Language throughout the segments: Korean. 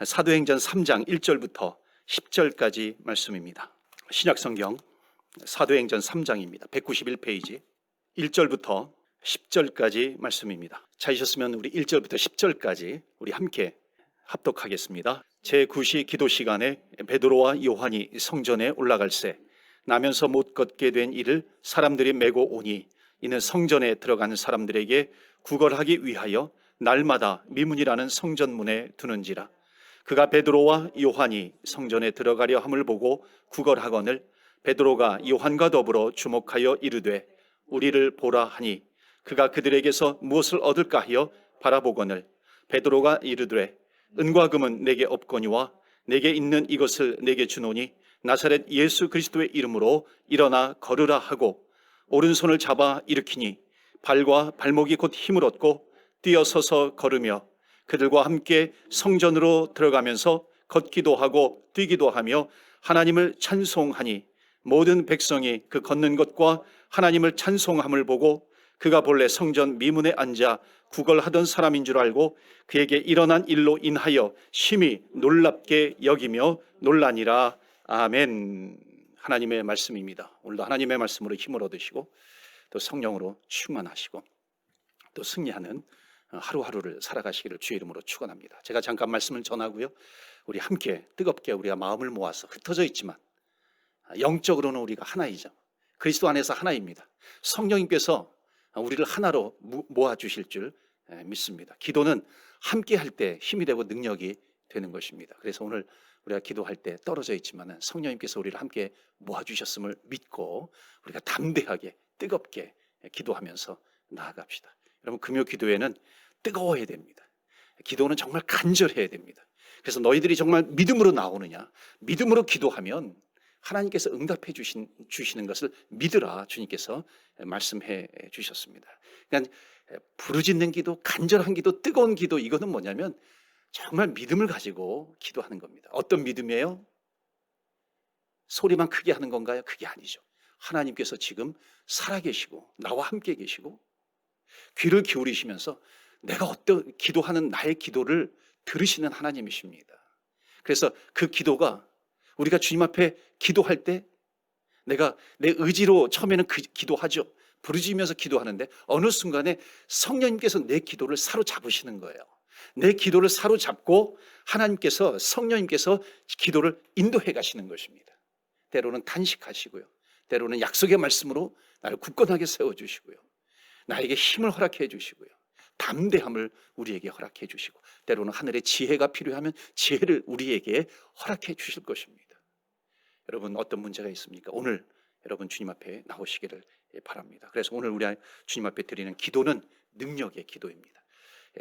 사도행전 3장 1절부터 10절까지 말씀입니다. 신약성경 사도행전 3장입니다. 191페이지 1절부터 10절까지 말씀입니다. 찾으셨으면 우리 1절부터 10절까지 우리 함께 합독하겠습니다. 제9시 기도 시간에 베드로와 요한이 성전에 올라갈새 나면서 못 걷게 된 이를 사람들이 메고 오니 이는 성전에 들어가는 사람들에게 구걸하기 위하여 날마다 미문이라는 성전문에 두는지라. 그가 베드로와 요한이 성전에 들어가려 함을 보고 구걸하거늘 베드로가 요한과 더불어 주목하여 이르되 우리를 보라 하니 그가 그들에게서 무엇을 얻을까 하여 바라보거늘 베드로가 이르되 은과 금은 내게 없거니와 내게 있는 이것을 내게 주노니 나사렛 예수 그리스도의 이름으로 일어나 걸으라 하고 오른손을 잡아 일으키니 발과 발목이 곧 힘을 얻고 뛰어서서 걸으며 그들과 함께 성전으로 들어가면서 걷기도 하고 뛰기도 하며 하나님을 찬송하니 모든 백성이 그 걷는 것과 하나님을 찬송함을 보고 그가 본래 성전 미문에 앉아 구걸하던 사람인 줄 알고 그에게 일어난 일로 인하여 심히 놀랍게 여기며 놀라니라. 아멘. 하나님의 말씀입니다. 오늘도 하나님의 말씀으로 힘을 얻으시고 또 성령으로 충만하시고 또 승리하는 하루하루를 살아가시기를 주의 이름으로 축원합니다. 제가 잠깐 말씀을 전하고요, 우리 함께 뜨겁게 우리가 마음을 모아서 흩어져 있지만 영적으로는 우리가 하나이죠. 그리스도 안에서 하나입니다. 성령님께서 우리를 하나로 모아주실 줄 믿습니다. 기도는 함께 할 때 힘이 되고 능력이 되는 것입니다. 그래서 오늘 우리가 기도할 때 떨어져 있지만 성령님께서 우리를 함께 모아주셨음을 믿고 우리가 담대하게 뜨겁게 기도하면서 나아갑시다. 여러분, 금요 기도회는 뜨거워야 됩니다. 기도는 정말 간절해야 됩니다. 그래서 너희들이 정말 믿음으로 나오느냐, 믿음으로 기도하면 하나님께서 응답해 주시는 것을 믿으라 주님께서 말씀해 주셨습니다. 그러니까 부르짖는 기도, 간절한 기도, 뜨거운 기도, 이거는 뭐냐면 정말 믿음을 가지고 기도하는 겁니다. 어떤 믿음이에요? 소리만 크게 하는 건가요? 그게 아니죠. 하나님께서 지금 살아계시고 나와 함께 계시고 귀를 기울이시면서 내가 어떤 기도하는 나의 기도를 들으시는 하나님이십니다. 그래서 그 기도가 우리가 주님 앞에 기도할 때 내가 내 의지로 처음에는 기도하죠. 부르짖으면서 기도하는데 어느 순간에 성령님께서 내 기도를 사로잡으시는 거예요. 내 기도를 사로잡고 하나님께서, 성령님께서 기도를 인도해 가시는 것입니다. 때로는 단식하시고요, 때로는 약속의 말씀으로 나를 굳건하게 세워주시고요, 나에게 힘을 허락해 주시고요, 담대함을 우리에게 허락해 주시고 때로는 하늘의 지혜가 필요하면 지혜를 우리에게 허락해 주실 것입니다. 여러분, 어떤 문제가 있습니까? 오늘 여러분 주님 앞에 나오시기를 바랍니다. 그래서 오늘 우리 주님 앞에 드리는 기도는 능력의 기도입니다.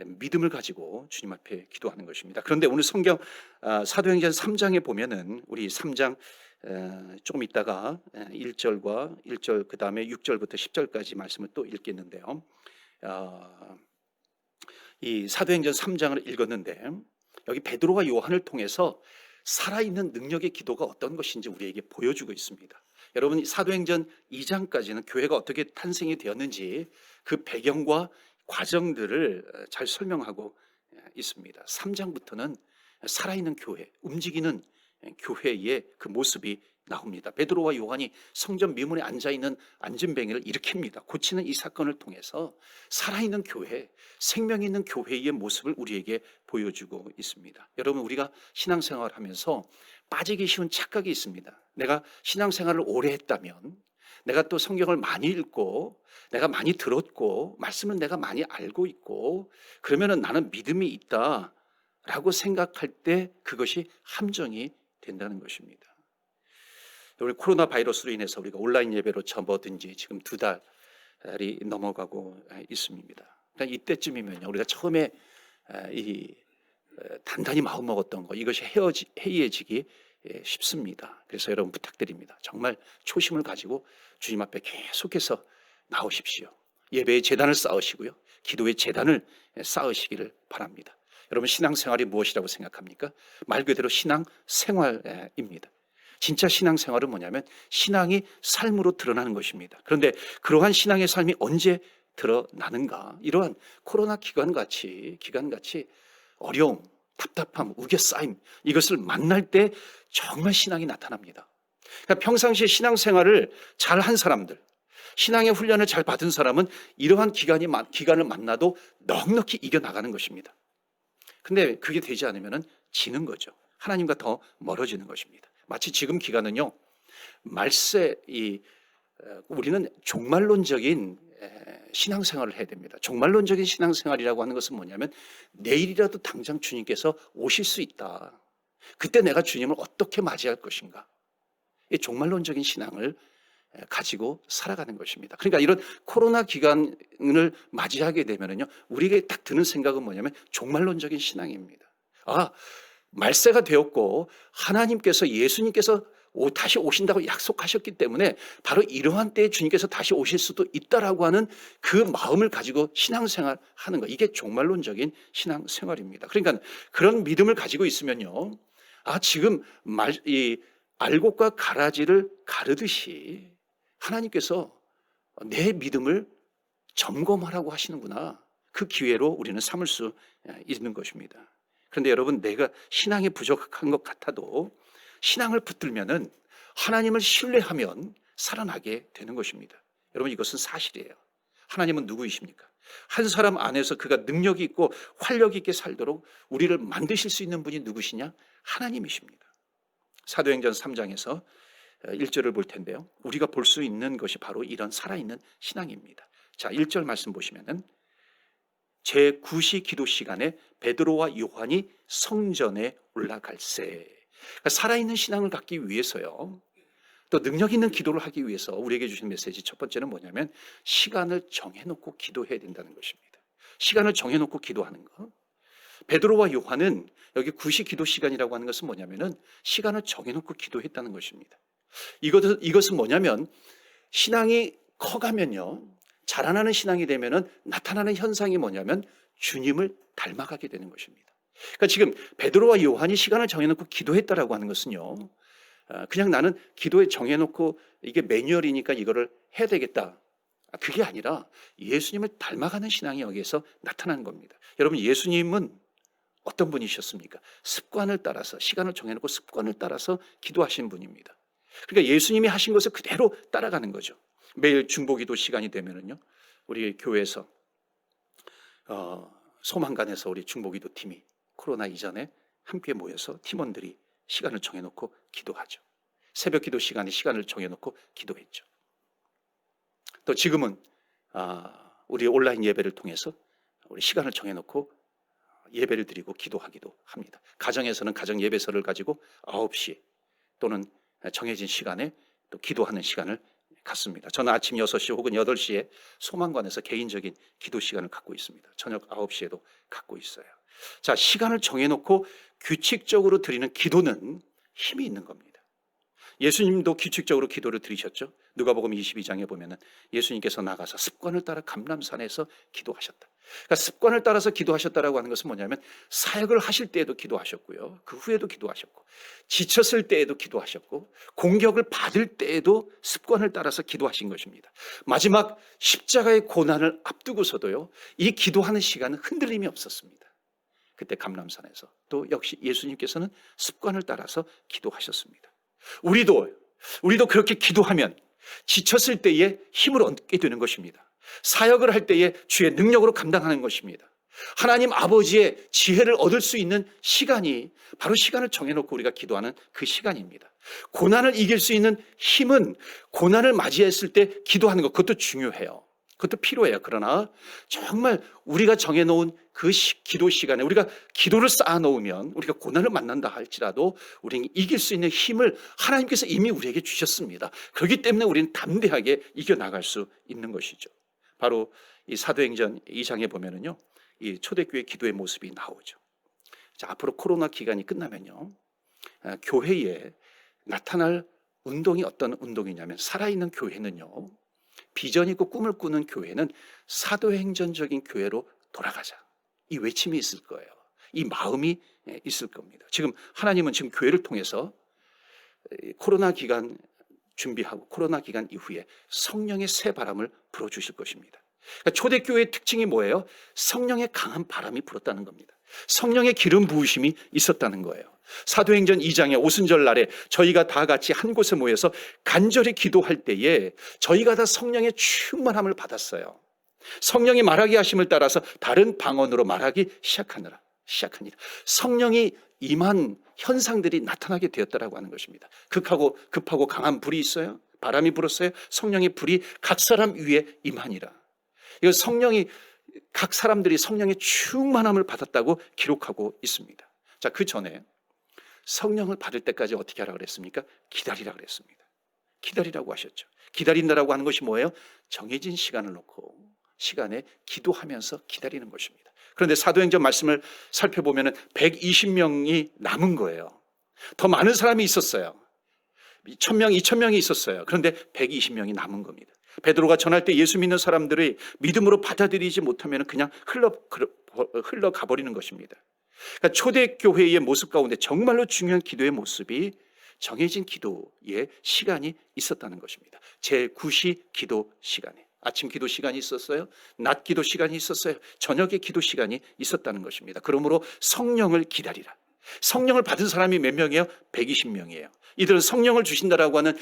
믿음을 가지고 주님 앞에 기도하는 것입니다. 그런데 오늘 성경 사도행전 3장에 보면은 우리 3장 조금 있다가 1절과 1절 그 다음에 6절부터 10절까지 말씀을 또 읽겠는데요, 이 사도행전 3장을 읽었는데 여기 베드로와 요한을 통해서 살아있는 능력의 기도가 어떤 것인지 우리에게 보여주고 있습니다. 여러분, 사도행전 2장까지는 교회가 어떻게 탄생이 되었는지 그 배경과 과정들을 잘 설명하고 있습니다. 3장부터는 살아있는 교회, 움직이는 교회의 그 모습이 나옵니다. 베드로와 요한이 성전 미문에 앉아있는 안진뱅이를 일으킵니다. 고치는 이 사건을 통해서 살아있는 교회, 생명 있는 교회의 모습을 우리에게 보여주고 있습니다. 여러분, 우리가 신앙생활을 하면서 빠지기 쉬운 착각이 있습니다. 내가 신앙생활을 오래 했다면, 내가 또 성경을 많이 읽고 내가 많이 들었고 말씀을 내가 많이 알고 있고 그러면은 나는 믿음이 있다라고 생각할 때 그것이 함정이 된다는 것입니다. 우리 코로나 바이러스로 인해서 우리가 온라인 예배로 접어든 지 지금 2달이 넘어가고 있습니다. 그러니까 이때쯤이면요, 우리가 처음에 단단히 마음 먹었던 거, 이것이 해이해지기 쉽습니다. 그래서 여러분 부탁드립니다. 정말 초심을 가지고 주님 앞에 계속해서 나오십시오. 예배의 제단을 쌓으시고요, 기도의 제단을 쌓으시기를 바랍니다. 여러분, 신앙생활이 무엇이라고 생각합니까? 말 그대로 신앙생활입니다. 진짜 신앙생활은 뭐냐면 신앙이 삶으로 드러나는 것입니다. 그런데 그러한 신앙의 삶이 언제 드러나는가? 이러한 코로나 기간같이 어려움, 답답함, 우겨싸임, 이것을 만날 때 정말 신앙이 나타납니다. 그러니까 평상시에 신앙생활을 잘 한 사람들, 신앙의 훈련을 잘 받은 사람은 이러한 기간을 만나도 넉넉히 이겨나가는 것입니다. 근데 그게 되지 않으면 지는 거죠. 하나님과 더 멀어지는 것입니다. 마치 지금 기간은요, 우리는 종말론적인 신앙생활을 해야 됩니다. 종말론적인 신앙생활이라고 하는 것은 뭐냐면 내일이라도 당장 주님께서 오실 수 있다. 그때 내가 주님을 어떻게 맞이할 것인가. 이 종말론적인 신앙을 가지고 살아가는 것입니다. 그러니까 이런 코로나 기간을 맞이하게 되면요, 우리에게 딱 드는 생각은 뭐냐면 종말론적인 신앙입니다. 말세가 되었고 하나님께서, 예수님께서 다시 오신다고 약속하셨기 때문에 바로 이러한 때에 주님께서 다시 오실 수도 있다라고 하는 그 마음을 가지고 신앙생활 하는 거, 이게 종말론적인 신앙생활입니다. 그러니까 그런 믿음을 가지고 있으면요, 지금 이 알곡과 가라지를 가르듯이 하나님께서 내 믿음을 점검하라고 하시는구나, 그 기회로 우리는 삼을 수 있는 것입니다. 그런데 여러분, 내가 신앙이 부족한 것 같아도 신앙을 붙들면은, 하나님을 신뢰하면 살아나게 되는 것입니다. 여러분, 이것은 사실이에요. 하나님은 누구이십니까? 한 사람 안에서 그가 능력이 있고 활력 있게 살도록 우리를 만드실 수 있는 분이 누구시냐? 하나님이십니다. 사도행전 3장에서 1절을 볼 텐데요, 우리가 볼 수 있는 것이 바로 이런 살아있는 신앙입니다. 자, 1절 말씀 보시면은 제9시 기도 시간에 베드로와 요한이 성전에 올라갈새. 그러니까 살아있는 신앙을 갖기 위해서요, 또 능력 있는 기도를 하기 위해서 우리에게 주신 메시지 첫 번째는 뭐냐면 시간을 정해놓고 기도해야 된다는 것입니다. 시간을 정해놓고 기도하는 것. 베드로와 요한은 여기 9시 기도 시간이라고 하는 것은 뭐냐면은 시간을 정해놓고 기도했다는 것입니다. 이것은 뭐냐면 신앙이 커가면요, 자라나는 신앙이 되면은 나타나는 현상이 뭐냐면 주님을 닮아가게 되는 것입니다. 그러니까 지금 베드로와 요한이 시간을 정해놓고 기도했다라고 하는 것은요, 그냥 나는 기도에 정해놓고 이게 매뉴얼이니까 이거를 해야 되겠다, 그게 아니라 예수님을 닮아가는 신앙이 여기에서 나타나는 겁니다. 여러분, 예수님은 어떤 분이셨습니까? 습관을 따라서, 시간을 정해놓고 습관을 따라서 기도하신 분입니다. 그러니까 예수님이 하신 것을 그대로 따라가는 거죠. 매일 중보기도 시간이 되면은요, 우리 교회에서 소망관에서 우리 중보기도 팀이 코로나 이전에 함께 모여서 팀원들이 시간을 정해놓고 기도하죠. 새벽 기도 시간에 시간을 정해놓고 기도했죠. 또 지금은 우리 온라인 예배를 통해서 우리 시간을 정해놓고 예배를 드리고 기도하기도 합니다. 가정에서는 가정 예배서를 가지고 9시 또는 정해진 시간에 또 기도하는 시간을 갖습니다. 저는 아침 6시 혹은 8시에 소망관에서 개인적인 기도 시간을 갖고 있습니다. 저녁 9시에도 갖고 있어요. 자, 시간을 정해놓고 규칙적으로 드리는 기도는 힘이 있는 겁니다. 예수님도 규칙적으로 기도를 드리셨죠. 누가복음 22장에 보면은 예수님께서 나가서 습관을 따라 감람산에서 기도하셨다. 그러니까 습관을 따라서 기도하셨다라고 하는 것은 뭐냐면 사역을 하실 때에도 기도하셨고요, 그 후에도 기도하셨고, 지쳤을 때에도 기도하셨고, 공격을 받을 때에도 습관을 따라서 기도하신 것입니다. 마지막 십자가의 고난을 앞두고서도요, 이 기도하는 시간은 흔들림이 없었습니다. 그때 감람산에서 또 역시 예수님께서는 습관을 따라서 기도하셨습니다. 우리도 그렇게 기도하면 지쳤을 때에 힘을 얻게 되는 것입니다. 사역을 할 때에 주의 능력으로 감당하는 것입니다. 하나님 아버지의 지혜를 얻을 수 있는 시간이 바로 시간을 정해놓고 우리가 기도하는 그 시간입니다. 고난을 이길 수 있는 힘은 고난을 맞이했을 때 기도하는 것, 그것도 중요해요. 그것도 필요해요. 그러나 정말 우리가 정해놓은 그 기도 시간에 우리가 기도를 쌓아놓으면 우리가 고난을 만난다 할지라도 우리는 이길 수 있는 힘을 하나님께서 이미 우리에게 주셨습니다. 그렇기 때문에 우리는 담대하게 이겨나갈 수 있는 것이죠. 바로 이 사도행전 2장에 보면은요, 이 초대교회 기도의 모습이 나오죠. 자, 앞으로 코로나 기간이 끝나면요, 교회에 나타날 운동이 어떤 운동이냐면, 살아있는 교회는요, 비전 있고 꿈을 꾸는 교회는 사도행전적인 교회로 돌아가자, 이 외침이 있을 거예요. 이 마음이 있을 겁니다. 지금 하나님은 지금 교회를 통해서 코로나 기간 준비하고 코로나 기간 이후에 성령의 새 바람을 불어주실 것입니다. 그러니까 초대교회의 특징이 뭐예요? 성령의 강한 바람이 불었다는 겁니다. 성령의 기름 부으심이 있었다는 거예요. 사도행전 2장의 오순절 날에 저희가 다 같이 한 곳에 모여서 간절히 기도할 때에 저희가 다 성령의 충만함을 받았어요. 성령이 말하게 하심을 따라서 다른 방언으로 말하기 시작하니라. 성령이 임한 현상들이 나타나게 되었다라고 하는 것입니다. 급하고 강한 불이 있어요. 바람이 불었어요. 성령의 불이 각 사람 위에 임하니라. 이거 각 사람들이 성령의 충만함을 받았다고 기록하고 있습니다. 자, 그 전에 성령을 받을 때까지 어떻게 하라고 그랬습니까? 기다리라고 그랬습니다. 기다리라고 하셨죠. 기다린다라고 하는 것이 뭐예요? 정해진 시간을 놓고 시간에 기도하면서 기다리는 것입니다. 그런데 사도행전 말씀을 살펴보면 120명이 남은 거예요. 더 많은 사람이 있었어요. 1000명, 2000명이 있었어요. 그런데 120명이 남은 겁니다. 베드로가 전할 때 예수 믿는 사람들이 믿음으로 받아들이지 못하면 그냥 흘러가 버리는 것입니다. 그러니까 초대교회의 모습 가운데 정말로 중요한 기도의 모습이 정해진 기도의 시간이 있었다는 것입니다. 제9시 기도 시간에 아침 기도 시간이 있었어요. 낮 기도 시간이 있었어요. 저녁에 기도 시간이 있었다는 것입니다. 그러므로 성령을 기다리라. 성령을 받은 사람이 몇 명이에요? 120명이에요. 이들은 성령을 주신다라고 하는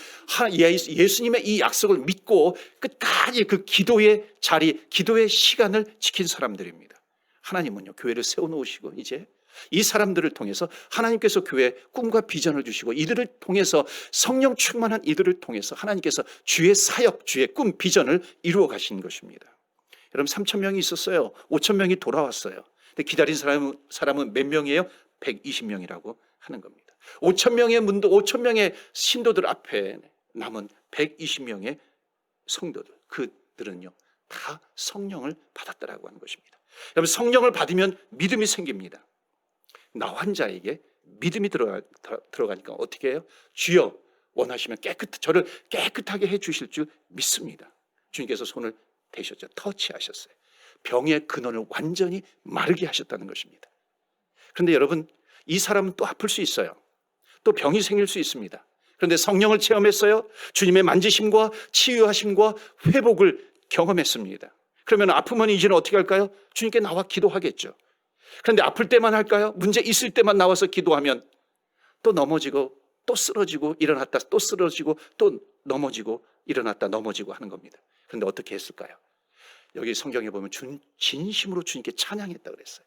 예수님의 이 약속을 믿고 끝까지 그 기도의 자리, 기도의 시간을 지킨 사람들입니다. 하나님은요, 교회를 세워놓으시고 이제 이 사람들을 통해서 하나님께서 교회에 꿈과 비전을 주시고 이들을 통해서 성령 충만한 이들을 통해서 하나님께서 주의 사역, 주의 꿈, 비전을 이루어 가신 것입니다. 여러분 3,000명이 있었어요. 5,000명이 돌아왔어요. 근데 기다린 사람은 몇 명이에요? 120명이라고 하는 겁니다. 5,000명의 신도들 앞에 남은 120명의 성도들, 그들은요 다 성령을 받았다라고 하는 것입니다. 여러분 성령을 받으면 믿음이 생깁니다. 나 환자에게 믿음이 들어가니까 어떻게 해요? 주여 원하시면 저를 깨끗하게 해 주실 줄 믿습니다. 주님께서 손을 대셨죠. 터치하셨어요. 병의 근원을 완전히 마르게 하셨다는 것입니다. 그런데 여러분 이 사람은 또 아플 수 있어요. 또 병이 생길 수 있습니다. 그런데 성령을 체험했어요. 주님의 만지심과 치유하심과 회복을 경험했습니다. 그러면 아프면 이제는 어떻게 할까요? 주님께 나와 기도하겠죠. 그런데 아플 때만 할까요? 문제 있을 때만 나와서 기도하면 또 넘어지고 또 쓰러지고 일어났다 또 쓰러지고 또 넘어지고 일어났다 넘어지고 하는 겁니다. 그런데 어떻게 했을까요? 여기 성경에 보면 진심으로 주님께 찬양했다고 그랬어요.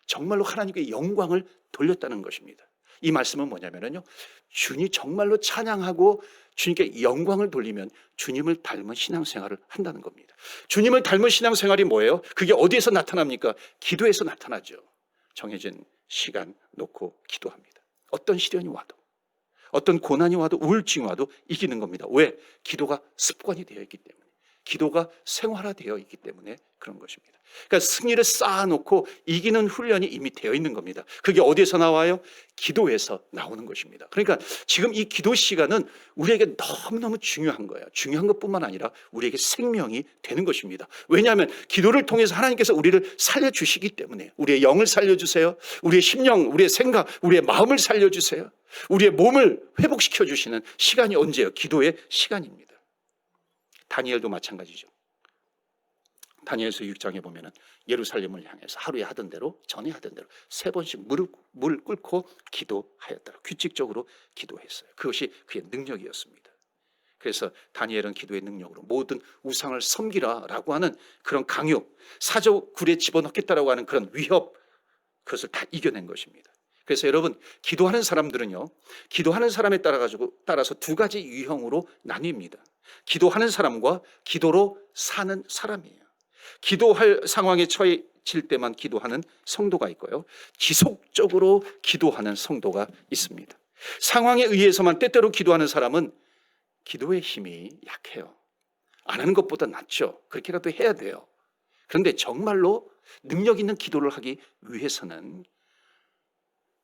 정말로 하나님께 영광을 돌렸다는 것입니다. 이 말씀은 뭐냐면요, 주님 정말로 찬양하고 주님께 영광을 돌리면 주님을 닮은 신앙생활을 한다는 겁니다. 주님을 닮은 신앙생활이 뭐예요? 그게 어디에서 나타납니까? 기도에서 나타나죠. 정해진 시간 놓고 기도합니다. 어떤 시련이 와도, 어떤 고난이 와도, 우울증이 와도 이기는 겁니다. 왜? 기도가 습관이 되어 있기 때문에, 기도가 생활화되어 있기 때문에 그런 것입니다. 그러니까 승리를 쌓아놓고 이기는 훈련이 이미 되어 있는 겁니다. 그게 어디에서 나와요? 기도에서 나오는 것입니다. 그러니까 지금 이 기도 시간은 우리에게 너무너무 중요한 거예요. 중요한 것뿐만 아니라 우리에게 생명이 되는 것입니다. 왜냐하면 기도를 통해서 하나님께서 우리를 살려주시기 때문에, 우리의 영을 살려주세요. 우리의 심령, 우리의 생각, 우리의 마음을 살려주세요. 우리의 몸을 회복시켜 주시는 시간이 언제예요? 기도의 시간입니다. 다니엘도 마찬가지죠. 다니엘서 6장에 보면은 예루살렘을 향해서 하루에 하던 대로, 전에 하던 대로 3번씩 무릎 꿇고 기도하였다. 규칙적으로 기도했어요. 그것이 그의 능력이었습니다. 그래서 다니엘은 기도의 능력으로 모든 우상을 섬기라라고 하는 그런 강요, 사조굴에 집어넣겠다라고 하는 그런 위협, 그것을 다 이겨낸 것입니다. 그래서 여러분, 기도하는 사람들은요, 기도하는 사람에 따라서 두 가지 유형으로 나뉩니다. 기도하는 사람과 기도로 사는 사람이에요. 기도할 상황에 처해질 때만 기도하는 성도가 있고요, 지속적으로 기도하는 성도가 있습니다. 상황에 의해서만 때때로 기도하는 사람은 기도의 힘이 약해요. 안 하는 것보다 낫죠. 그렇게라도 해야 돼요. 그런데 정말로 능력 있는 기도를 하기 위해서는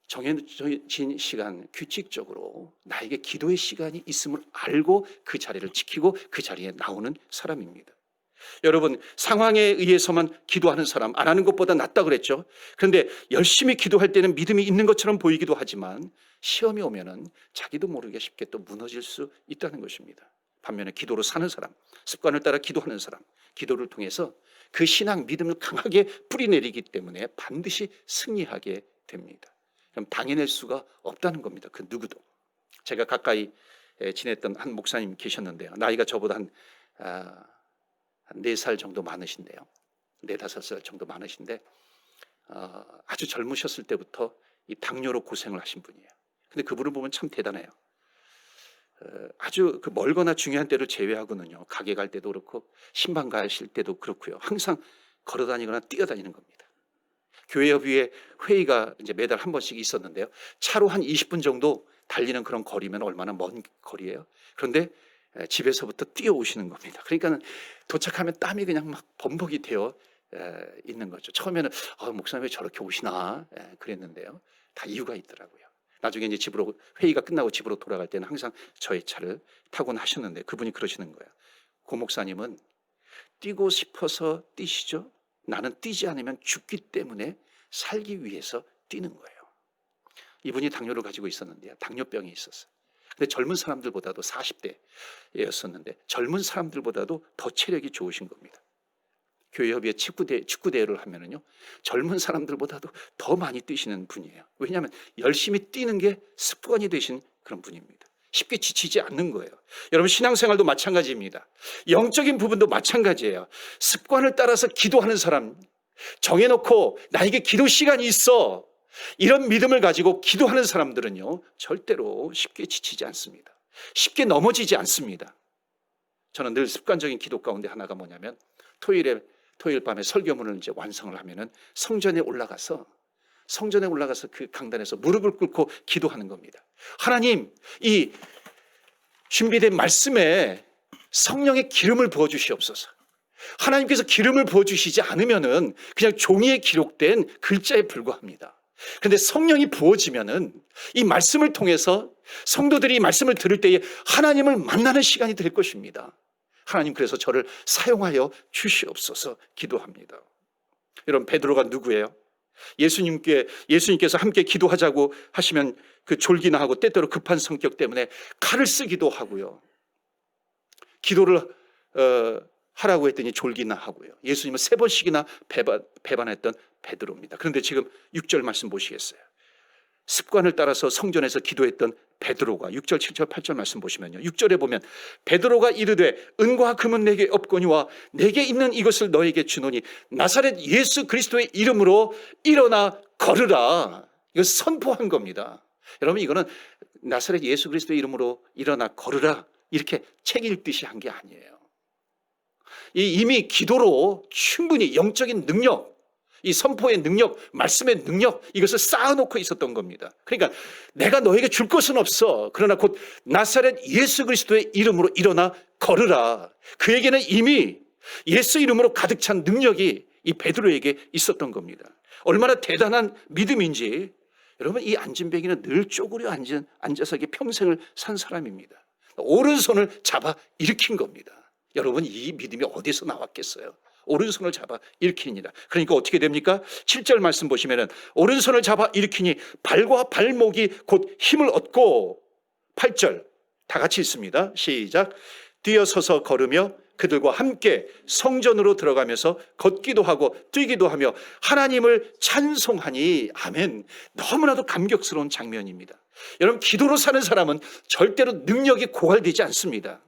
정해진 시간, 규칙적으로 나에게 기도의 시간이 있음을 알고 그 자리를 지키고 그 자리에 나오는 사람입니다. 여러분, 상황에 의해서만 기도하는 사람, 안 하는 것보다 낫다 그랬죠. 그런데 열심히 기도할 때는 믿음이 있는 것처럼 보이기도 하지만 시험이 오면은 자기도 모르게 쉽게 또 무너질 수 있다는 것입니다. 반면에 기도로 사는 사람, 습관을 따라 기도하는 사람, 기도를 통해서 그 신앙 믿음을 강하게 뿌리내리기 때문에 반드시 승리하게 됩니다. 그럼 당해낼 수가 없다는 겁니다. 그 누구도. 제가 가까이 지냈던 한 목사님 계셨는데요. 나이가 저보다 한 4살 정도 많으신데요. 4, 5살 정도 많으신데 아주 젊으셨을 때부터 이 당뇨로 고생을 하신 분이에요. 근데 그분을 보면 참 대단해요. 아주 그 멀거나 중요한 때를 제외하고는요, 가게 갈 때도 그렇고 신방 가실 때도 그렇고요, 항상 걸어다니거나 뛰어다니는 겁니다. 교회협의회 회의가 이제 매달 한 번씩 있었는데요, 차로 한 20분 정도 달리는 그런 거리면 얼마나 먼 거리예요. 그런데 집에서부터 뛰어오시는 겁니다. 그러니까 도착하면 땀이 그냥 막 범벅이 되어 있는 거죠. 처음에는 목사님 왜 저렇게 오시나 그랬는데요, 다 이유가 있더라고요. 나중에 이제 집으로, 회의가 끝나고 집으로 돌아갈 때는 항상 저의 차를 타곤 하셨는데, 그분이 그러시는 거예요. 고 목사님은 뛰고 싶어서 뛰시죠? 나는 뛰지 않으면 죽기 때문에 살기 위해서 뛰는 거예요. 이분이 당뇨를 가지고 있었는데요, 당뇨병이 있었어요. 근데 젊은 사람들보다도 40대였었는데 젊은 사람들보다도 더 체력이 좋으신 겁니다. 교회협의회 축구대회를 하면은요, 젊은 사람들보다도 더 많이 뛰시는 분이에요. 왜냐하면 열심히 뛰는 게 습관이 되신 그런 분입니다. 쉽게 지치지 않는 거예요. 여러분, 신앙생활도 마찬가지입니다. 영적인 부분도 마찬가지예요. 습관을 따라서 기도하는 사람, 정해놓고 나에게 기도 시간이 있어, 이런 믿음을 가지고 기도하는 사람들은요, 절대로 쉽게 지치지 않습니다. 쉽게 넘어지지 않습니다. 저는 늘 습관적인 기도 가운데 하나가 뭐냐면, 토요일 밤에 설교문을 이제 완성을 하면은 성전에 올라가서 그 강단에서 무릎을 꿇고 기도하는 겁니다. 하나님, 이 준비된 말씀에 성령의 기름을 부어 주시옵소서. 하나님께서 기름을 부어 주시지 않으면은 그냥 종이에 기록된 글자에 불과합니다. 그런데 성령이 부어지면은 이 말씀을 통해서 성도들이 이 말씀을 들을 때에 하나님을 만나는 시간이 될 것입니다. 하나님, 그래서 저를 사용하여 주시옵소서 기도합니다. 여러분, 베드로가 누구예요? 예수님께서 함께 기도하자고 하시면 그 졸기나 하고 때때로 급한 성격 때문에 칼을 쓰기도 하고요, 기도를 하라고 했더니 졸기나 하고요. 예수님은 3번씩이나 배반했던 베드로입니다. 그런데 지금 6절 말씀 보시겠어요? 습관을 따라서 성전에서 기도했던 베드로가 6절, 7절, 8절 말씀 보시면요, 6절에 보면 베드로가 이르되 은과 금은 내게 없거니와 내게 있는 이것을 너에게 주노니 나사렛 예수 그리스도의 이름으로 일어나 걸으라. 이거 선포한 겁니다. 여러분, 이거는 나사렛 예수 그리스도의 이름으로 일어나 걸으라 이렇게 책 읽듯이 한 게 아니에요. 이미 기도로 충분히 영적인 능력, 이 선포의 능력, 말씀의 능력, 이것을 쌓아놓고 있었던 겁니다. 그러니까 내가 너에게 줄 것은 없어, 그러나 곧 나사렛 예수 그리스도의 이름으로 일어나 걸으라. 그에게는 이미 예수 이름으로 가득 찬 능력이 이 베드로에게 있었던 겁니다. 얼마나 대단한 믿음인지. 여러분, 이 안진뱅이는 늘 쪼그려 앉아서 평생을 산 사람입니다. 오른손을 잡아 일으킨 겁니다. 여러분, 이 믿음이 어디서 나왔겠어요? 오른손을 잡아 일으키니라. 그러니까 어떻게 됩니까? 7절 말씀 보시면은 오른손을 잡아 일으키니 발과 발목이 곧 힘을 얻고, 8절 다 같이 있습니다. 시작. 뛰어서서 걸으며 그들과 함께 성전으로 들어가면서 걷기도 하고 뛰기도 하며 하나님을 찬송하니. 아멘. 너무나도 감격스러운 장면입니다. 여러분, 기도로 사는 사람은 절대로 능력이 고갈되지 않습니다.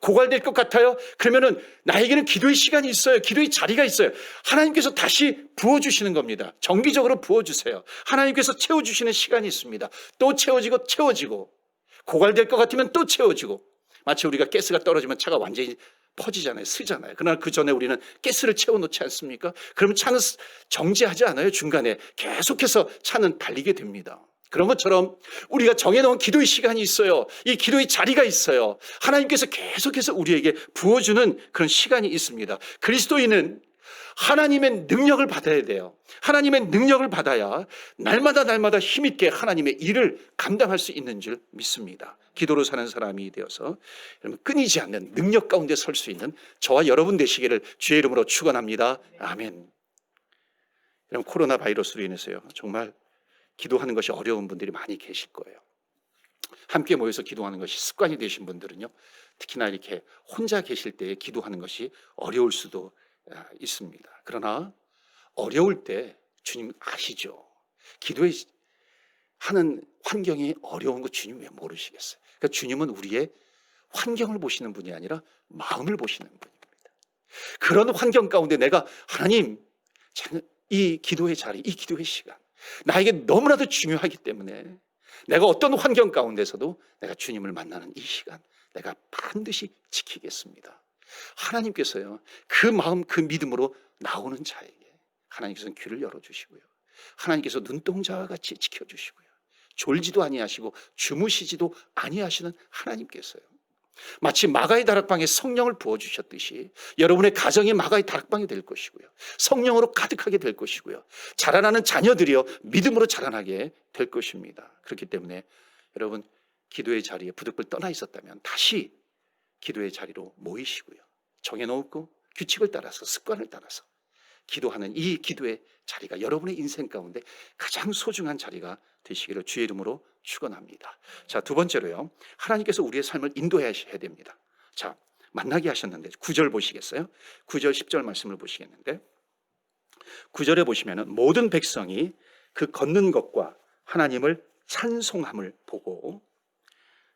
고갈될 것 같아요? 그러면은 나에게는 기도의 시간이 있어요. 기도의 자리가 있어요. 하나님께서 다시 부어주시는 겁니다. 정기적으로 부어주세요. 하나님께서 채워주시는 시간이 있습니다. 또 채워지고 고갈될 것 같으면 또 채워지고. 마치 우리가 가스가 떨어지면 차가 완전히 퍼지잖아요. 쓰잖아요. 그러나 그 전에 우리는 가스를 채워놓지 않습니까? 그러면 차는 정지하지 않아요. 중간에 계속해서 차는 달리게 됩니다. 그런 것처럼 우리가 정해놓은 기도의 시간이 있어요. 이 기도의 자리가 있어요. 하나님께서 계속해서 우리에게 부어주는 그런 시간이 있습니다. 그리스도인은 하나님의 능력을 받아야 돼요. 하나님의 능력을 받아야 날마다 힘있게 하나님의 일을 감당할 수 있는 줄 믿습니다. 기도로 사는 사람이 되어서 여러분, 끊이지 않는 능력 가운데 설 수 있는 저와 여러분 되시기를 주의 이름으로 축원합니다. 아멘. 여러분, 코로나 바이러스로 인해서요, 정말 기도하는 것이 어려운 분들이 많이 계실 거예요. 함께 모여서 기도하는 것이 습관이 되신 분들은요, 특히나 이렇게 혼자 계실 때 기도하는 것이 어려울 수도 있습니다. 그러나 어려울 때 주님 아시죠? 기도에 하는 환경이 어려운 거 주님 왜 모르시겠어요? 그러니까 주님은 우리의 환경을 보시는 분이 아니라 마음을 보시는 분입니다. 그런 환경 가운데 내가 하나님, 이 기도의 자리, 이 기도의 시간 나에게 너무나도 중요하기 때문에 내가 어떤 환경 가운데서도 내가 주님을 만나는 이 시간 내가 반드시 지키겠습니다. 하나님께서요, 그 마음, 그 믿음으로 나오는 자에게 하나님께서는 귀를 열어주시고요, 하나님께서 눈동자와 같이 지켜주시고요, 졸지도 아니하시고 주무시지도 아니하시는 하나님께서요, 마치 마가의 다락방에 성령을 부어주셨듯이 여러분의 가정이 마가의 다락방이 될 것이고요, 성령으로 가득하게 될 것이고요, 자라나는 자녀들이여 믿음으로 자라나게 될 것입니다. 그렇기 때문에 여러분, 기도의 자리에 부득불 떠나 있었다면 다시 기도의 자리로 모이시고요, 정해놓고 규칙을 따라서, 습관을 따라서 기도하는 이 기도의 자리가 여러분의 인생 가운데 가장 소중한 자리가 되시기를 주의 이름으로 축원합니다. 자, 두 번째로요, 하나님께서 우리의 삶을 인도해야 됩니다. 자, 만나게 하셨는데 9절 보시겠어요? 9절 10절 말씀을 보시겠는데, 9절에 보시면은 모든 백성이 그 걷는 것과 하나님을 찬송함을 보고,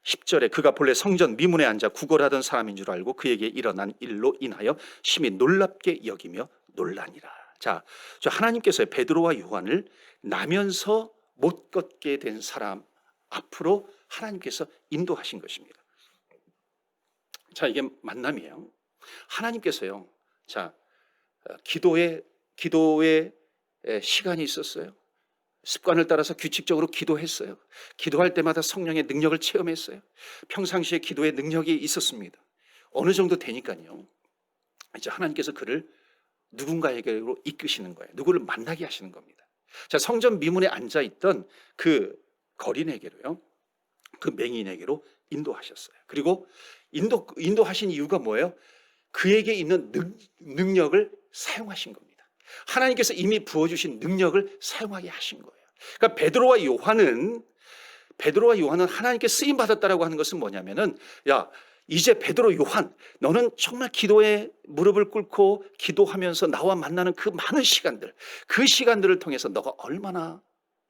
10절에 그가 본래 성전 미문에 앉아 구걸하던 사람인 줄 알고 그에게 일어난 일로 인하여 심히 놀랍게 여기며 놀라니라. 자, 하나님께서 베드로와 요한을 나면서 못 걷게 된 사람 앞으로 하나님께서 인도하신 것입니다. 자, 이게 만남이에요. 하나님께서요, 자, 기도의 시간이 있었어요. 습관을 따라서 규칙적으로 기도했어요. 기도할 때마다 성령의 능력을 체험했어요. 평상시에 기도의 능력이 있었습니다. 어느 정도 되니까요, 이제 하나님께서 그를 누군가에게로 이끄시는 거예요. 누구를 만나게 하시는 겁니다. 자, 성전 미문에 앉아있던 그 거린에게로요, 그 맹인에게로 인도하셨어요. 그리고 인도하신 이유가 뭐예요? 그에게 있는 능력을 사용하신 겁니다. 하나님께서 이미 부어주신 능력을 사용하게 하신 거예요. 그러니까 베드로와 요한은 하나님께 쓰임 받았다라고 하는 것은 뭐냐면은, 야, 이제 베드로, 요한, 너는 정말 기도에 무릎을 꿇고 기도하면서 나와 만나는 그 많은 시간들, 그 시간들을 통해서 너가 얼마나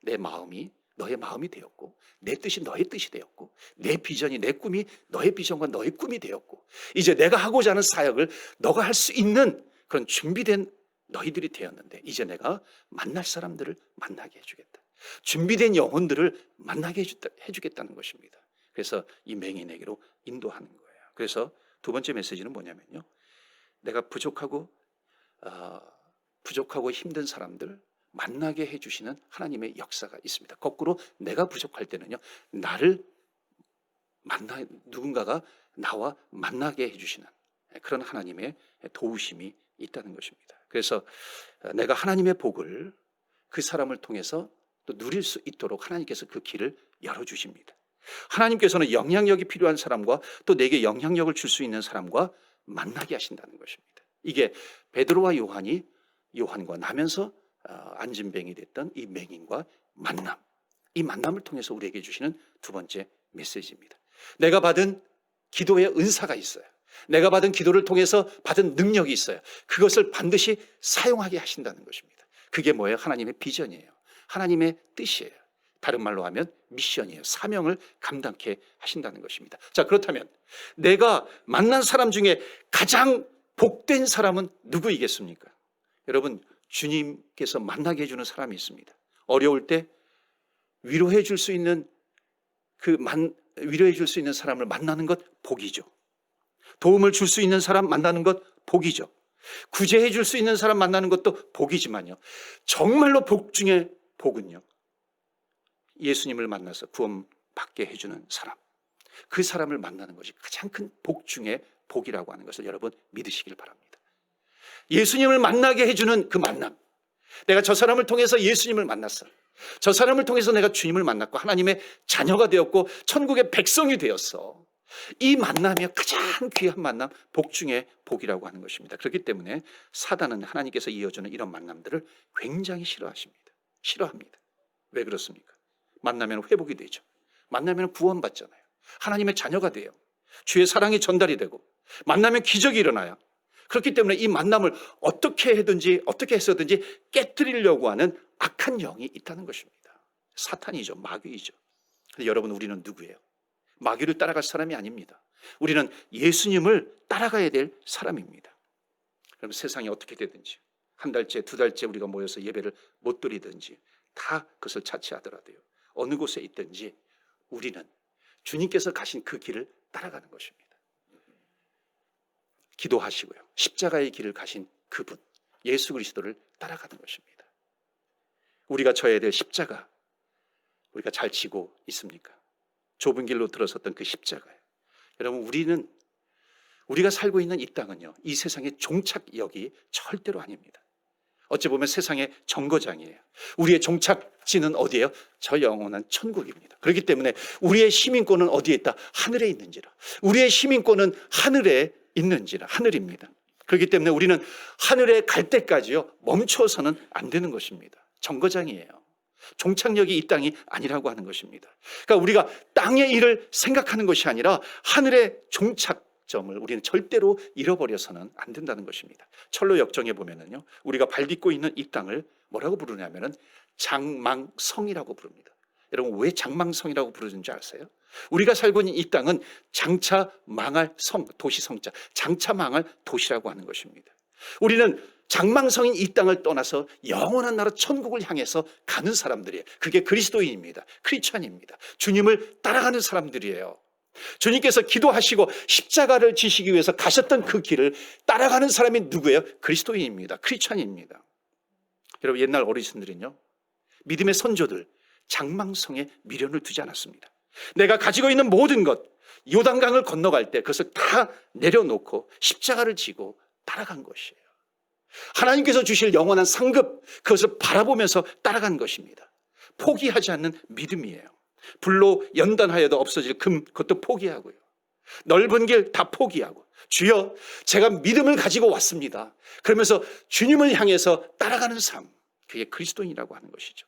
내 마음이 너의 마음이 되었고, 내 뜻이 너의 뜻이 되었고, 내 비전이, 내 꿈이 너의 비전과 너의 꿈이 되었고, 이제 내가 하고자 하는 사역을 너가 할 수 있는 그런 준비된 너희들이 되었는데, 이제 내가 만날 사람들을 만나게 해주겠다. 준비된 영혼들을 만나게 해주겠다는 것입니다. 그래서 이 맹인에게로 인도하는 거예요. 그래서 두 번째 메시지는 뭐냐면요, 내가 부족하고 힘든 사람들 만나게 해주시는 하나님의 역사가 있습니다. 거꾸로 내가 부족할 때는요, 누군가가 나와 만나게 해주시는 그런 하나님의 도우심이 있다는 것입니다. 그래서 내가 하나님의 복을 그 사람을 통해서 또 누릴 수 있도록 하나님께서 그 길을 열어주십니다. 하나님께서는 영향력이 필요한 사람과 또 내게 영향력을 줄 수 있는 사람과 만나게 하신다는 것입니다. 이게 베드로와 요한과 나면서 안진뱅이 됐던 이 맹인과 만남, 이 만남을 통해서 우리에게 주시는 두 번째 메시지입니다. 내가 받은 기도의 은사가 있어요. 내가 받은 기도를 통해서 받은 능력이 있어요. 그것을 반드시 사용하게 하신다는 것입니다. 그게 뭐예요? 하나님의 비전이에요. 하나님의 뜻이에요. 다른 말로 하면 미션이에요. 사명을 감당케 하신다는 것입니다. 자, 그렇다면 내가 만난 사람 중에 가장 복된 사람은 누구이겠습니까? 여러분, 주님께서 만나게 해주는 사람이 있습니다. 어려울 때 위로해 줄 수 있는 사람을 만나는 것 복이죠. 도움을 줄 수 있는 사람 만나는 것 복이죠. 구제해 줄 수 있는 사람 만나는 것도 복이지만요, 정말로 복 중에 복은요, 예수님을 만나서 구원받게 해주는 사람, 그 사람을 만나는 것이 가장 큰 복 중에 복이라고 하는 것을 여러분 믿으시길 바랍니다. 예수님을 만나게 해주는 그 만남, 내가 저 사람을 통해서 예수님을 만났어, 저 사람을 통해서 내가 주님을 만났고 하나님의 자녀가 되었고 천국의 백성이 되었어, 이 만남이 가장 귀한 만남, 복 중에 복이라고 하는 것입니다. 그렇기 때문에 사단은 하나님께서 이어주는 이런 만남들을 굉장히 싫어합니다. 왜 그렇습니까? 만나면 회복이 되죠. 만나면 구원받잖아요. 하나님의 자녀가 돼요. 주의 사랑이 전달이 되고, 만나면 기적이 일어나요. 그렇기 때문에 이 만남을 어떻게 해서든지 깨뜨리려고 하는 악한 영이 있다는 것입니다. 사탄이죠. 마귀이죠. 근데 여러분, 우리는 누구예요? 마귀를 따라갈 사람이 아닙니다. 우리는 예수님을 따라가야 될 사람입니다. 그럼 세상이 어떻게 되든지 한 달째, 두 달째 우리가 모여서 예배를 못 드리든지 다 그것을 자체하더라도요, 어느 곳에 있든지 우리는 주님께서 가신 그 길을 따라가는 것입니다. 기도하시고요, 십자가의 길을 가신 그분 예수 그리스도를 따라가는 것입니다. 우리가 져야 될 십자가, 우리가 잘 지고 있습니까? 좁은 길로 들어섰던 그 십자가예요. 여러분, 우리가 살고 있는 이 땅은요, 이 세상의 종착역이 절대로 아닙니다. 어찌 보면 세상의 정거장이에요. 우리의 종착지는 어디예요? 저 영원한 천국입니다. 그렇기 때문에 우리의 시민권은 어디에 있다? 하늘에 있는지라. 우리의 시민권은 하늘에 있는지라. 하늘입니다. 그렇기 때문에 우리는 하늘에 갈 때까지요, 멈춰서는 안 되는 것입니다. 정거장이에요. 종착역이 이 땅이 아니라고 하는 것입니다. 그러니까 우리가 땅의 일을 생각하는 것이 아니라 하늘의 종착점을 우리는 절대로 잃어버려서는 안 된다는 것입니다. 철로 역정에 보면은요, 우리가 발 딛고 있는 이 땅을 뭐라고 부르냐면은 장망성이라고 부릅니다. 여러분, 왜 장망성이라고 부르는지 아세요? 우리가 살고 있는 이 땅은 장차 망할 성, 도시 성자, 장차 망할 도시라고 하는 것입니다. 우리는 장망성인 이 땅을 떠나서 영원한 나라 천국을 향해서 가는 사람들이에요. 그게 그리스도인입니다. 크리스찬입니다. 주님을 따라가는 사람들이에요. 주님께서 기도하시고 십자가를 지시기 위해서 가셨던 그 길을 따라가는 사람이 누구예요? 그리스도인입니다. 크리스찬입니다. 여러분, 옛날 어르신들은요, 믿음의 선조들 장망성에 미련을 두지 않았습니다. 내가 가지고 있는 모든 것, 요단강을 건너갈 때 그것을 다 내려놓고 십자가를 지고 따라간 것이에요. 하나님께서 주실 영원한 상급, 그것을 바라보면서 따라간 것입니다. 포기하지 않는 믿음이에요. 불로 연단하여도 없어질 금, 그것도 포기하고요, 넓은 길 다 포기하고, 주여 제가 믿음을 가지고 왔습니다, 그러면서 주님을 향해서 따라가는 삶, 그게 그리스도인이라고 하는 것이죠.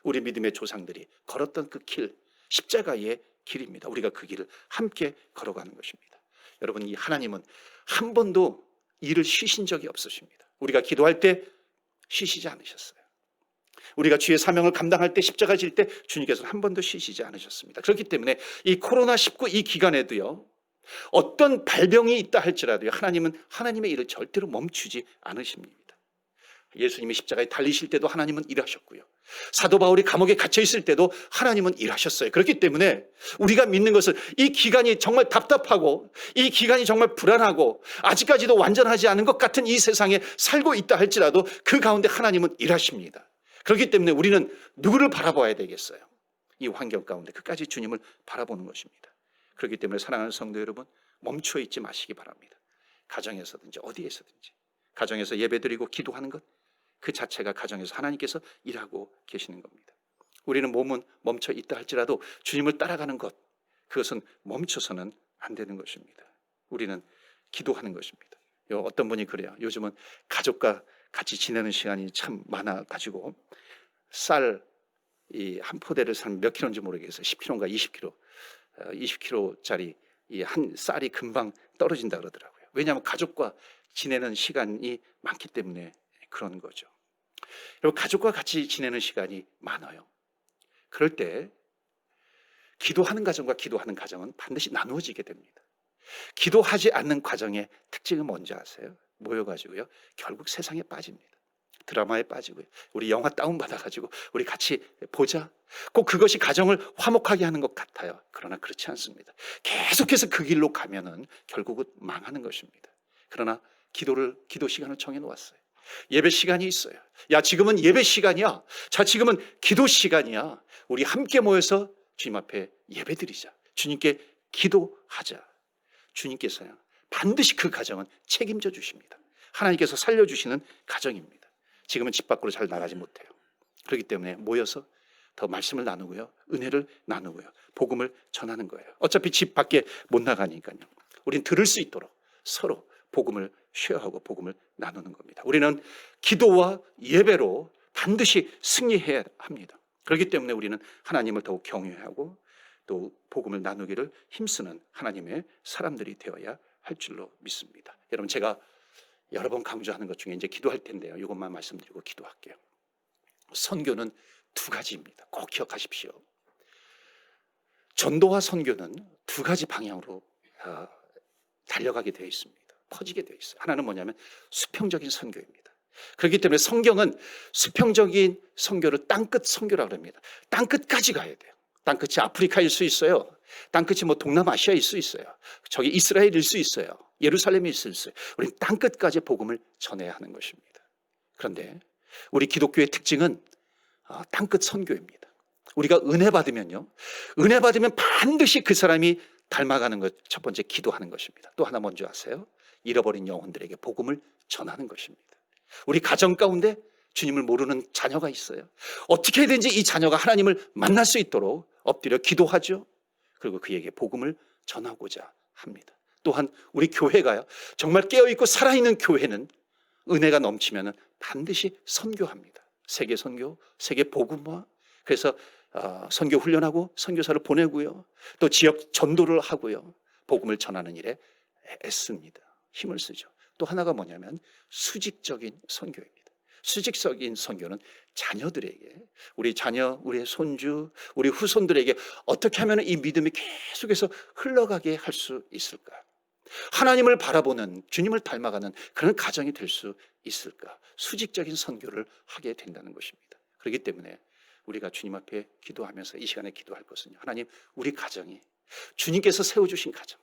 우리 믿음의 조상들이 걸었던 그 길, 십자가의 길입니다. 우리가 그 길을 함께 걸어가는 것입니다. 여러분, 이 하나님은 한 번도 일을 쉬신 적이 없으십니다. 우리가 기도할 때 쉬시지 않으셨어요. 우리가 주의 사명을 감당할 때, 십자가 질 때 주님께서는 한 번도 쉬시지 않으셨습니다. 그렇기 때문에 이 코로나19 이 기간에도요, 어떤 발병이 있다 할지라도요, 하나님은 하나님의 일을 절대로 멈추지 않으십니다. 예수님이 십자가에 달리실 때도 하나님은 일하셨고요, 사도 바울이 감옥에 갇혀 있을 때도 하나님은 일하셨어요. 그렇기 때문에 우리가 믿는 것은 이 기간이 정말 답답하고, 이 기간이 정말 불안하고, 아직까지도 완전하지 않은 것 같은 이 세상에 살고 있다 할지라도 그 가운데 하나님은 일하십니다. 그렇기 때문에 우리는 누구를 바라봐야 되겠어요? 이 환경 가운데 끝까지 주님을 바라보는 것입니다. 그렇기 때문에 사랑하는 성도 여러분, 멈춰 있지 마시기 바랍니다. 가정에서든지 어디에서든지, 가정에서 예배드리고 기도하는 것, 그 자체가 가정에서 하나님께서 일하고 계시는 겁니다. 우리는 몸은 멈춰 있다 할지라도 주님을 따라가는 것, 그것은 멈춰서는 안 되는 것입니다. 우리는 기도하는 것입니다. 어떤 분이 그래요. 요즘은 가족과 같이 지내는 시간이 참 많아가지고 쌀 이 한 포대를 산 몇 킬로인지 모르겠어요. 10킬로인가 20킬로, 20킬로짜리 이 한 쌀이 금방 떨어진다 그러더라고요. 왜냐하면 가족과 지내는 시간이 많기 때문에 그런 거죠. 그리고 가족과 같이 지내는 시간이 많아요. 그럴 때 기도하는 가정과 기도하는 가정은 반드시 나누어지게 됩니다. 기도하지 않는 가정의 특징은 뭔지 아세요? 모여가지고요, 결국 세상에 빠집니다. 드라마에 빠지고요, 우리 영화 다운받아가지고 우리 같이 보자, 꼭 그것이 가정을 화목하게 하는 것 같아요. 그러나 그렇지 않습니다. 계속해서 그 길로 가면은 결국은 망하는 것입니다. 그러나 기도 시간을 정해놓았어요. 예배 시간이 있어요. 야, 지금은 예배 시간이야. 자, 지금은 기도 시간이야. 우리 함께 모여서 주님 앞에 예배드리자. 주님께 기도하자. 주님께서요, 반드시 그 가정은 책임져 주십니다. 하나님께서 살려주시는 가정입니다. 지금은 집 밖으로 잘 나가지 못해요. 그렇기 때문에 모여서 더 말씀을 나누고요, 은혜를 나누고요, 복음을 전하는 거예요. 어차피 집 밖에 못 나가니까요. 우린 들을 수 있도록 서로 복음을 쉐어하고 복음을 나누는 겁니다. 우리는 기도와 예배로 반드시 승리해야 합니다. 그렇기 때문에 우리는 하나님을 더욱 경외하고 또 복음을 나누기를 힘쓰는 하나님의 사람들이 되어야 할 줄로 믿습니다. 여러분, 제가 여러 번 강조하는 것 중에 이제 기도할 텐데요. 이것만 말씀드리고 기도할게요. 선교는 두 가지입니다. 꼭 기억하십시오. 전도와 선교는 두 가지 방향으로 달려가게 되어 있습니다. 퍼지게 되어 있어요. 하나는 뭐냐면 수평적인 선교입니다. 그렇기 때문에 성경은 수평적인 선교를 땅끝 선교라고 합니다. 땅끝까지 가야 돼요. 땅끝이 아프리카일 수 있어요. 땅끝이 뭐 동남아시아일 수 있어요. 저기 이스라엘일 수 있어요. 예루살렘일 수 있어요. 우리는 땅끝까지 복음을 전해야 하는 것입니다. 그런데 우리 기독교의 특징은 땅끝 선교입니다. 우리가 은혜 받으면요, 은혜 받으면 반드시 그 사람이 닮아가는 것, 첫 번째 기도하는 것입니다. 또 하나 뭔지 아세요? 잃어버린 영혼들에게 복음을 전하는 것입니다. 우리 가정 가운데 주님을 모르는 자녀가 있어요. 어떻게 해야되는지 이 자녀가 하나님을 만날 수 있도록 엎드려 기도하죠. 그리고 그에게 복음을 전하고자 합니다. 또한 우리 교회가요, 정말 깨어있고 살아있는 교회는 은혜가 넘치면 반드시 선교합니다. 세계 선교, 세계 복음화. 그래서 선교 훈련하고 선교사를 보내고요, 또 지역 전도를 하고요, 복음을 전하는 일에 애씁니다. 힘을 쓰죠. 또 하나가 뭐냐면 수직적인 선교입니다. 수직적인 선교는 자녀들에게, 우리 자녀, 우리의 손주, 우리 후손들에게 어떻게 하면 이 믿음이 계속해서 흘러가게 할 수 있을까? 하나님을 바라보는, 주님을 닮아가는 그런 가정이 될 수 있을까? 수직적인 선교를 하게 된다는 것입니다. 그렇기 때문에 우리가 주님 앞에 기도하면서 이 시간에 기도할 것은요, 하나님, 우리 가정이 주님께서 세워주신 가정,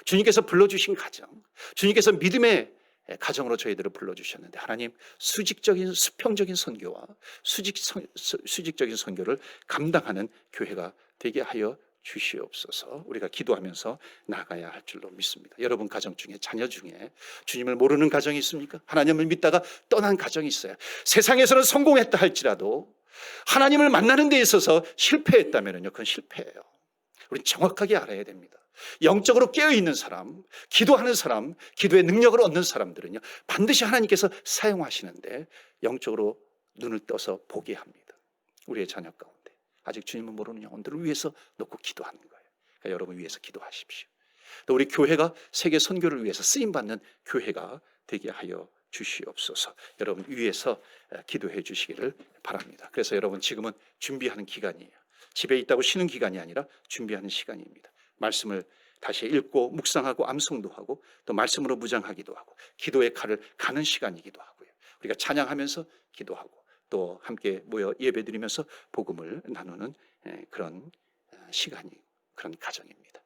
주님께서 불러주신 가정, 주님께서 믿음의 가정으로 저희들을 불러주셨는데, 하나님, 수직적인 수평적인 선교와 수직적인 선교를 감당하는 교회가 되게 하여 주시옵소서. 우리가 기도하면서 나가야 할 줄로 믿습니다. 여러분 가정 중에, 자녀 중에 주님을 모르는 가정이 있습니까? 하나님을 믿다가 떠난 가정이 있어요. 세상에서는 성공했다 할지라도 하나님을 만나는 데 있어서 실패했다면요, 그건 실패예요. 우리는 정확하게 알아야 됩니다. 영적으로 깨어있는 사람, 기도하는 사람, 기도의 능력을 얻는 사람들은요, 반드시 하나님께서 사용하시는데 영적으로 눈을 떠서 보게 합니다. 우리의 자녀 가운데 아직 주님을 모르는 영혼들을 위해서 놓고 기도하는 거예요. 그러니까 여러분 위해서 기도하십시오. 또 우리 교회가 세계 선교를 위해서 쓰임받는 교회가 되게 하여 주시옵소서. 여러분 위해서 기도해 주시기를 바랍니다. 그래서 여러분 지금은 준비하는 기간이에요. 집에 있다고 쉬는 기간이 아니라 준비하는 시간입니다. 말씀을 다시 읽고 묵상하고 암송도 하고 또 말씀으로 무장하기도 하고 기도의 칼을 가는 시간이기도 하고요. 우리가 찬양하면서 기도하고 또 함께 모여 예배드리면서 복음을 나누는 그런 시간이, 그런 가정입니다.